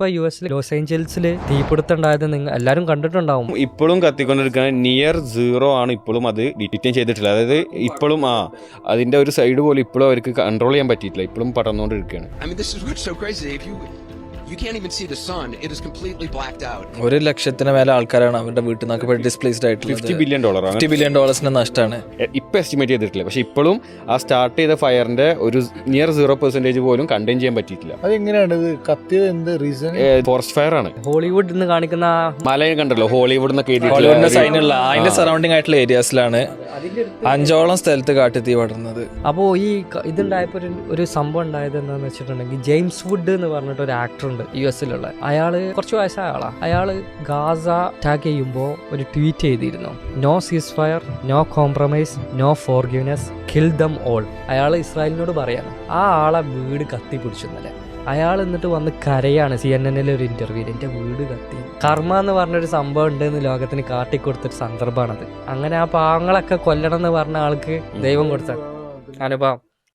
ഇപ്പൊ US loss ഏഞ്ചൽസിൽ തീപിടുത്തുണ്ടായത് നിങ്ങൾ എല്ലാവരും കണ്ടിട്ടുണ്ടാവും. ഇപ്പോഴും കത്തിക്കൊണ്ടിരിക്കുന്ന നിയർ സീറോ ആണ് ഇപ്പോഴും അത് ഡിറ്റെക്റ്റ് ചെയ്തിട്ടില്ല. അതായത് ഇപ്പോഴും അതിന്റെ ഒരു സൈഡ് പോലും ഇപ്പോഴും അവർക്ക് കൺട്രോൾ ചെയ്യാൻ പറ്റിയിട്ടില്ല. ഇപ്പോഴും പടർന്നുകൊണ്ടിരിക്കുകയാണ്. You can't even see the sun. It is completely blacked out. 100,000 മേലെ ആൾക്കാരാണ് അവരുടെ വീട്ടിൽ നിന്നൊക്കെ ഡിസ്പ്ലേസ്ഡ് ആയിട്ടുള്ളത്. $50 billion $50 billion നഷ്ടമാണ് ഇപ്പൊ എസ്റ്റിമേറ്റ് ചെയ്തിട്ടില്ല. പക്ഷെ ഇപ്പോഴും ആ സ്റ്റാർട്ട് ചെയ്ത ഫയറിന്റെ ഒരു നിയർ 0% പോലും കണ്ടെയ്ൻ ചെയ്യാൻ പറ്റിയിട്ടില്ല. അതെങ്ങനെയാണ് ഇത് കത്തിയത്? എന്ത് റീസൺ? ഫോറസ്റ്റ് ഫയർ ആണ്. ഹോളിവുഡ് എന്ന് കാണിക്കുന്ന മലയും കണ്ടല്ലോ, ഹോളിവുഡ് എന്നൊക്കെ ഹോളിവുഡിന്റെ സൈനുള്ള അതിന്റെ സറൗണ്ടിങ് ആയിട്ടുള്ള ഏരിയാസിലാണ് 5ഓളം സ്ഥലത്ത് കാട്ടുതീ പടർന്നത്. അപ്പോൾ ഈ ഇതുണ്ടായപ്പോൾ ഒരു സംഭവം ഉണ്ടായത് എന്താന്ന് വെച്ചിട്ടുണ്ടെങ്കിൽ ജെയിംസ് വുഡ് എന്ന് പറഞ്ഞിട്ട് ഒരു ആക്ടർ ഉണ്ട് US അയാള് കുറച്ച് വയസ്സായ ആളാ. അയാള് ഗാസ അറ്റാക്ക് ചെയ്യുമ്പോൾ ഒരു ട്വീറ്റ് ചെയ്തിരുന്നു, no cease fire, no compromise, no forgiveness, kill them all. അയാൾ ഇസ്രായേലിനോട് പറയാണ്. ആ ആളെ വീട് കത്തി പിടിച്ചെന്നല്ലേ. അയാൾ എന്നിട്ട് വന്ന് കരയാണ് CNN ഒരു ഇന്റർവ്യൂല്, എന്റെ വീട് കത്തി. കർമ്മ എന്ന് പറഞ്ഞൊരു സംഭവം ഉണ്ട് എന്ന് ലോകത്തിന് കാട്ടിക്കൊടുത്തൊരു സന്ദർഭമാണത്. അങ്ങനെ ആ പാവങ്ങളൊക്കെ കൊല്ലണം എന്ന് പറഞ്ഞ ആൾക്ക് ദൈവം കൊടുത്ത അനുഭവം.